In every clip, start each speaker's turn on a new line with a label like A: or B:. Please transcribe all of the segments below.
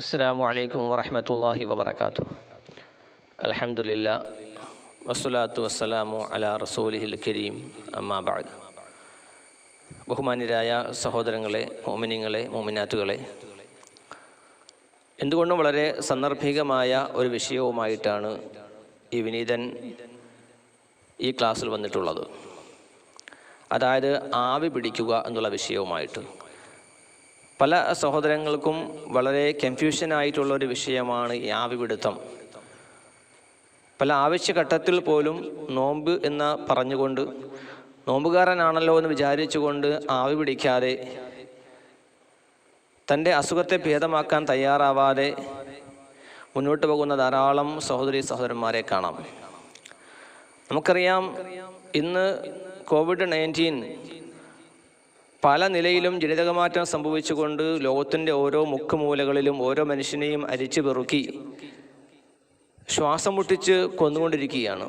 A: അസ്സലാമു അലൈക്കും വറഹ്മത്തുള്ളാഹി വബറകാതുഹു. അൽഹംദുലില്ലാ വസ്സലാത്തു വസ്സലാമു അലാ റസൂലിഹിൽ കരീം, അമ്മാ ബഅദ്. ബഹുമാന്യരായ സഹോദരങ്ങളെ, മോമിനീങ്ങളെ, മോമിനാത്തുകളെ, എന്തുകൊണ്ടും വളരെ സന്ദർഭികമായ ഒരു വിഷയവുമായിട്ടാണ് ഈ വിനീതൻ ഈ ക്ലാസ്സിൽ വന്നിട്ടുള്ളത്. അതായത് ആവി പിടിക്കുക എന്നുള്ള വിഷയവുമായിട്ട്. പല സഹോദരങ്ങൾക്കും വളരെ കൺഫ്യൂഷനായിട്ടുള്ളൊരു വിഷയമാണ് ഈ ആവി പിടുത്തം. പല ആവശ്യഘട്ടത്തിൽ പോലും നോമ്പ് എന്ന് പറഞ്ഞുകൊണ്ട്, നോമ്പുകാരനാണല്ലോ എന്ന് വിചാരിച്ചുകൊണ്ട് ആവി പിടിക്കാതെ, തൻ്റെ അസുഖത്തെ ഭേദമാക്കാൻ തയ്യാറാവാതെ മുന്നോട്ട് പോകുന്ന ധാരാളം സഹോദരന്മാരെ കാണാം. നമുക്കറിയാം, ഇന്ന് COVID-19 പല നിലയിലും ജനിതകമാറ്റം സംഭവിച്ചുകൊണ്ട് ലോകത്തിൻ്റെ ഓരോ മുക്കുമൂലകളിലും ഓരോ മനുഷ്യനെയും അരിച്ചു പെറുക്കി ശ്വാസം മുട്ടിച്ച് കൊന്നുകൊണ്ടിരിക്കുകയാണ്.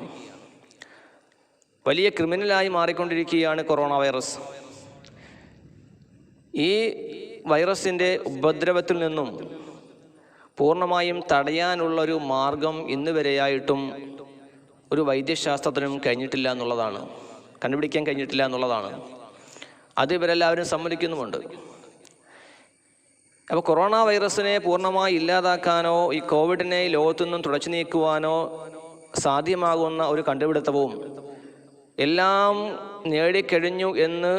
A: വലിയ ക്രിമിനലായി മാറിക്കൊണ്ടിരിക്കുകയാണ് കൊറോണ വൈറസ്. ഈ വൈറസിൻ്റെ ഉപദ്രവത്തിൽ നിന്നും പൂർണ്ണമായും തടയാനുള്ളൊരു മാർഗം ഇന്ന് വരെയായിട്ടും ഒരു വൈദ്യശാസ്ത്രത്തിനും കഴിഞ്ഞിട്ടില്ല എന്നുള്ളതാണ്, കണ്ടുപിടിക്കാൻ കഴിഞ്ഞിട്ടില്ല എന്നുള്ളതാണ്. അത് ഇവരെല്ലാവരും സമ്മതിക്കുന്നുമുണ്ട്. അപ്പോൾ കൊറോണ വൈറസിനെ പൂർണ്ണമായി ഇല്ലാതാക്കാനോ ഈ കോവിഡിനെ ലോകത്തു നിന്നും തുടച്ചു നീക്കുവാനോ സാധ്യമാകുന്ന ഒരു കണ്ടുപിടുത്തവും എല്ലാം നേടിക്കഴിഞ്ഞു എന്ന്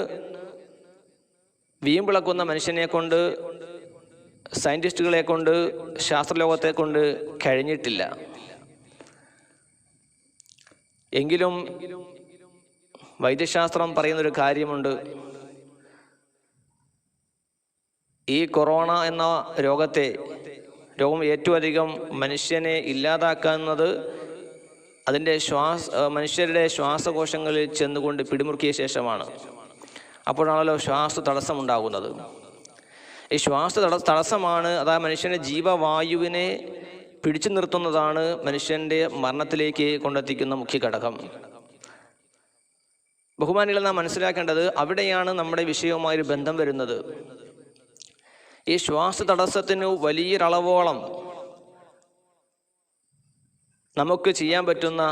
A: വീമ്പിളക്കുന്ന മനുഷ്യനെ കൊണ്ട്, സയൻറ്റിസ്റ്റുകളെ കൊണ്ട്, ശാസ്ത്രലോകത്തെ കൊണ്ട് കഴിഞ്ഞിട്ടില്ല. എങ്കിലും വൈദ്യശാസ്ത്രം പറയുന്നൊരു കാര്യമുണ്ട്. ഈ കൊറോണ എന്ന രോഗം ഏറ്റവും അധികം മനുഷ്യനെ ഇല്ലാതാക്കുന്നത് അതിൻ്റെ മനുഷ്യരുടെ ശ്വാസകോശങ്ങളിൽ ചെന്നുകൊണ്ട് പിടിമുറുക്കിയ ശേഷമാണ്. അപ്പോഴാണല്ലോ ശ്വാസ തടസ്സമുണ്ടാകുന്നത്. ഈ ശ്വാസ തടസ്സമാണ്, അതായത് മനുഷ്യൻ്റെ ജീവവായുവിനെ പിടിച്ചു നിർത്തുന്നതാണ് മനുഷ്യൻ്റെ മരണത്തിലേക്ക് കൊണ്ടെത്തിക്കുന്ന മുഖ്യ ഘടകം. ബഹുമാനികൾ, നാം മനസ്സിലാക്കേണ്ടത് അവിടെയാണ് നമ്മുടെ വിഷയവുമായൊരു ബന്ധം വരുന്നത്. ഈ ശ്വാസ തടസ്സത്തിന് വലിയൊരളവോളം നമുക്ക് ചെയ്യാൻ പറ്റുന്ന,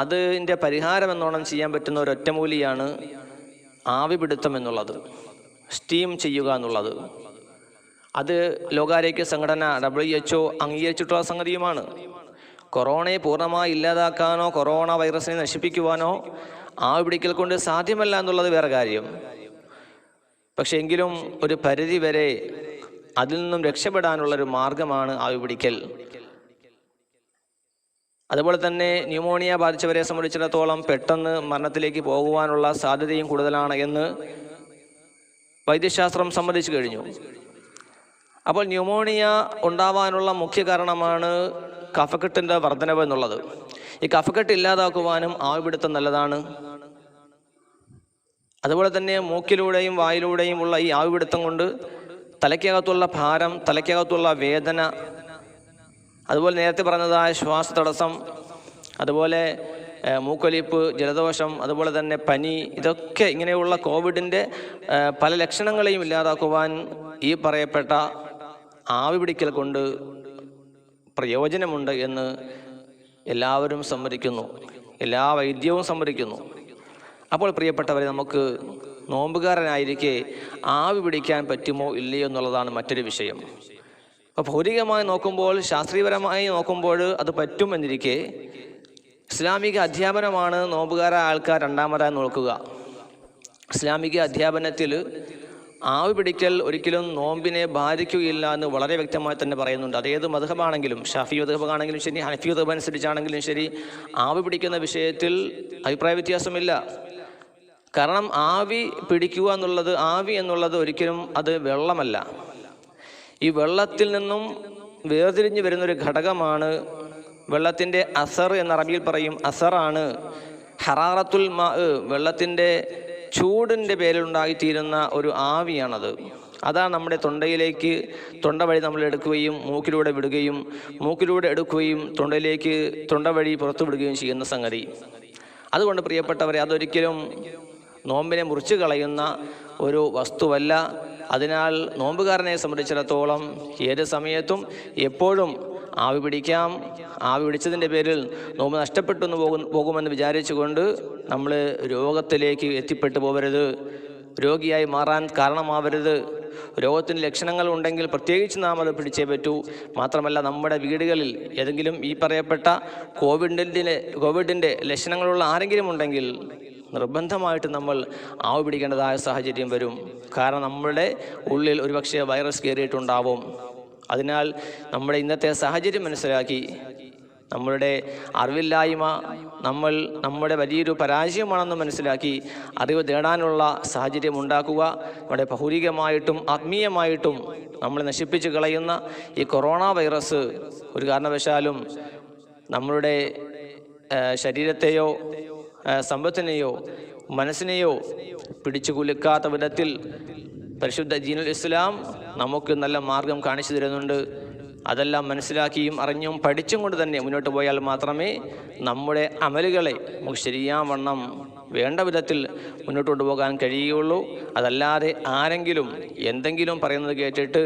A: അതിൻ്റെ പരിഹാരം എന്നോണം ചെയ്യാൻ പറ്റുന്ന ഒരൊറ്റമൂലിയാണ് ആവി പിടുത്തം എന്നുള്ളത്, സ്റ്റീം ചെയ്യുക എന്നുള്ളത്. അത് ലോകാരോഗ്യ സംഘടന WHO അംഗീകരിച്ചിട്ടുള്ള സംഗതിയുമാണ്. കൊറോണയെ പൂർണ്ണമായി ഇല്ലാതാക്കാനോ കൊറോണ വൈറസിനെ നശിപ്പിക്കുവാനോ ആവി പിടിക്കൽ കൊണ്ട് സാധ്യമല്ല എന്നുള്ളത് വേറെ കാര്യം. പക്ഷെ എങ്കിലും ഒരു പരിധി വരെ അതിൽ നിന്നും രക്ഷപ്പെടാനുള്ളൊരു മാർഗമാണ് ആവി പിടിക്കൽ. അതുപോലെ തന്നെ ന്യൂമോണിയ ബാധിച്ചവരെ സംബന്ധിച്ചിടത്തോളം പെട്ടെന്ന് മരണത്തിലേക്ക് പോകുവാനുള്ള സാധ്യതയും കൂടുതലാണ് എന്ന് വൈദ്യശാസ്ത്രം സമ്മതിച്ചു കഴിഞ്ഞു. അപ്പോൾ ന്യൂമോണിയ ഉണ്ടാവാനുള്ള മുഖ്യ കാരണമാണ് കഫക്കെട്ടിൻ്റെ വർധനവ് എന്നുള്ളത്. ഈ കഫക്കെട്ട് ഇല്ലാതാക്കുവാനും ആവിപിടുത്തം നല്ലതാണ്. അതുപോലെ തന്നെ മൂക്കിലൂടെയും വായിലൂടെയും ഉള്ള ഈ ആവിപിടുത്തം കൊണ്ട് തലയ്ക്കകത്തുള്ള ഭാരം, തലയ്ക്കകത്തുള്ള വേദന, അതുപോലെ നേരത്തെ പറഞ്ഞതായ ശ്വാസ തടസ്സം, അതുപോലെ മൂക്കൊലിപ്പ്, ജലദോഷം, അതുപോലെ തന്നെ പനി, ഇതൊക്കെ ഇങ്ങനെയുള്ള കോവിഡിൻ്റെ പല ലക്ഷണങ്ങളെയും ഇല്ലാതാക്കുവാൻ ഈ പറയപ്പെട്ട ആവി പിടിക്കൽ കൊണ്ട് പ്രയോജനമുണ്ട് എന്ന് എല്ലാവരും സമ്മതിക്കുന്നു, എല്ലാ വൈദ്യവും സമ്മതിക്കുന്നു. അപ്പോൾ പ്രിയപ്പെട്ടവരെ, നമുക്ക് നോമ്പുകാരനായിരിക്കെ ആവി പിടിക്കാൻ പറ്റുമോ ഇല്ലയോ എന്നുള്ളതാണ് മറ്റൊരു വിഷയം. അപ്പോൾ ഭൗതികമായി നോക്കുമ്പോൾ, ശാസ്ത്രീയപരമായി നോക്കുമ്പോൾ അത് പറ്റുമെന്നിരിക്കെ, ഇസ്ലാമിക അധ്യാപനമാണ് നോമ്പുകാരായ ആൾക്കാർ രണ്ടാമതായി നോക്കുക. ഇസ്ലാമിക അധ്യാപനത്തിൽ ആവി പിടിക്കൽ ഒരിക്കലും നോമ്പിനെ ബാധിക്കുകയില്ല എന്ന് വളരെ വ്യക്തമായി തന്നെ പറയുന്നുണ്ട്. അതേത് മദ്ഹബാണെങ്കിലും, ഷാഫി മദ്ഹബാണെങ്കിലും ശരി, ഹനഫി മദ്ഹബ് അനുസരിച്ചാണെങ്കിലും ശരി, ആവി പിടിക്കുന്ന വിഷയത്തിൽ അഭിപ്രായ വ്യത്യാസമില്ല. കാരണം ആവി പിടിക്കുക എന്നുള്ളത്, ആവി എന്നുള്ളത് ഒരിക്കലും അത് വെള്ളമല്ല. ഈ വെള്ളത്തിൽ നിന്നും വേർതിരിഞ്ഞ് വരുന്നൊരു ഘടകമാണ്. വെള്ളത്തിൻ്റെ അസർ എന്ന് അറബിയിൽ പറയും, അസറാണ് ഹറാറത്തുൽ മാ, വെള്ളത്തിൻ്റെ ചൂടിൻ്റെ പേരിലുണ്ടായിത്തീരുന്ന ഒരു ആവിയാണത്. അതാണ് നമ്മുടെ തൊണ്ട വഴി നമ്മൾ എടുക്കുകയും മൂക്കിലൂടെ വിടുകയും, മൂക്കിലൂടെ എടുക്കുകയും തൊണ്ട വഴി പുറത്തു വിടുകയും ചെയ്യുന്ന സംഗതി. അതുകൊണ്ട് പ്രിയപ്പെട്ടവരെ, അതൊരിക്കലും നോമ്പിനെ മുറിച്ചു കളയുന്ന ഒരു വസ്തുവല്ല. അതിനാൽ നോമ്പുകാരനെ സംബന്ധിച്ചിടത്തോളം ഏത് സമയത്തും എപ്പോഴും ആവി പിടിക്കാം. ആവി പിടിച്ചതിൻ്റെ പേരിൽ നോമ്പ് നഷ്ടപ്പെട്ടു പോകുമെന്ന് വിചാരിച്ചുകൊണ്ട് നമ്മൾ രോഗത്തിലേക്ക് എത്തിപ്പെട്ടു പോകരുത്, രോഗിയായി മാറാൻ കാരണമാവരുത്. രോഗത്തിന് ലക്ഷണങ്ങൾ ഉണ്ടെങ്കിൽ പ്രത്യേകിച്ച് നാം അത് പിടിച്ചേ പറ്റൂ. മാത്രമല്ല, നമ്മുടെ വീടുകളിൽ ഏതെങ്കിലും ഈ പറയപ്പെട്ട കോവിഡിൻ്റെ ലക്ഷണങ്ങളുള്ള ആരെങ്കിലും ഉണ്ടെങ്കിൽ നിർബന്ധമായിട്ട് നമ്മൾ ആവി പിടിക്കേണ്ടതായ സാഹചര്യം വരും. കാരണം നമ്മുടെ ഉള്ളിൽ ഒരുപക്ഷെ വൈറസ് കയറിയിട്ടുണ്ടാവും. അതിനാൽ നമ്മുടെ ഇന്നത്തെ സാഹചര്യം മനസ്സിലാക്കി നമ്മളുടെ അറിവില്ലായ്മ നമ്മുടെ വലിയൊരു പരാജയമാണെന്ന് മനസ്സിലാക്കി അറിവ് നേടാനുള്ള സാഹചര്യം ഉണ്ടാക്കുക. നമ്മുടെ ഭൗതികമായിട്ടും ആത്മീയമായിട്ടും നമ്മളെ നശിപ്പിച്ച് കളയുന്ന ഈ കൊറോണ വൈറസ് ഒരു കാരണവശാലും നമ്മളുടെ ശരീരത്തെയോ സമ്പത്തിനെയോ മനസ്സിനെയോ പിടിച്ചു കുലുക്കാത്ത വിധത്തിൽ പരിശുദ്ധ ദീനുൽ ഇസ്ലാം നമുക്ക് നല്ല മാർഗം കാണിച്ചു തരുന്നുണ്ട്. അതെല്ലാം മനസ്സിലാക്കിയും അറിഞ്ഞും പഠിച്ചും കൊണ്ട് തന്നെ മുന്നോട്ട് പോയാൽ മാത്രമേ നമ്മുടെ അമലുകളെ നമുക്ക് ശരിയാവണ്ണം വേണ്ട വിധത്തിൽ മുന്നോട്ട് കൊണ്ടുപോകാൻ കഴിയുകയുള്ളൂ. അതല്ലാതെ ആരെങ്കിലും എന്തെങ്കിലും പറയുന്നത് കേട്ടിട്ട്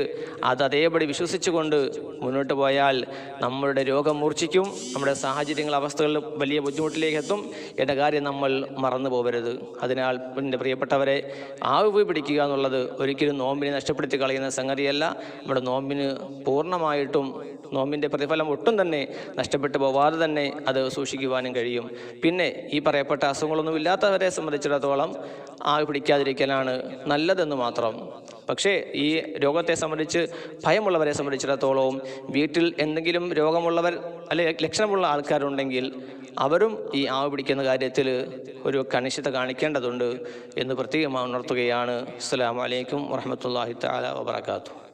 A: അത് അതേപടി വിശ്വസിച്ചുകൊണ്ട് മുന്നോട്ട് പോയാൽ നമ്മളുടെ രോഗം മൂർച്ഛിക്കും, നമ്മുടെ സാഹചര്യങ്ങൾ അവസ്ഥകളിൽ വലിയ ബുദ്ധിമുട്ടിലേക്ക് എത്തും എന്ന കാര്യം നമ്മൾ മറന്നു പോകരുത്. അതിനാൽ എൻ്റെ പ്രിയപ്പെട്ടവരെ, ആവി പിടിക്കുക എന്നുള്ളത് ഒരിക്കലും നോമ്പിനെ നഷ്ടപ്പെടുത്തി കളയുന്ന സംഗതിയല്ല. നമ്മുടെ നോമ്പിന് പൂർണ്ണമായിട്ടും നോമ്പിൻ്റെ പ്രതിഫലം ഒട്ടും തന്നെ നഷ്ടപ്പെട്ടു പോവാതെ തന്നെ അത് സൂക്ഷിക്കുവാനും കഴിയും. പിന്നെ ഈ പറയപ്പെട്ട അസുഖങ്ങളൊന്നും ഇല്ലാത്തവരെ സംബന്ധിച്ചിടത്തോളം ആവി പിടിക്കാതിരിക്കലാണ് നല്ലതെന്ന് മാത്രം. പക്ഷേ ഈ രോഗത്തെ സംബന്ധിച്ച് ഭയമുള്ളവരെ സംബന്ധിച്ചിടത്തോളം വീട്ടിൽ എന്തെങ്കിലും രോഗമുള്ളവർ അല്ലെങ്കിൽ ലക്ഷണമുള്ള ആൾക്കാരുണ്ടെങ്കിൽ അവരും ഈ ആവി പിടിക്കുന്ന കാര്യത്തിൽ ഒരു കണിശത കാണിക്കേണ്ടതുണ്ട് എന്ന് പ്രത്യേകമായി ഉണർത്തുകയാണ്. അസ്സലാമു അലൈക്കും വറഹ്മത്തുള്ളാഹി തആല വബറകാതുഹു.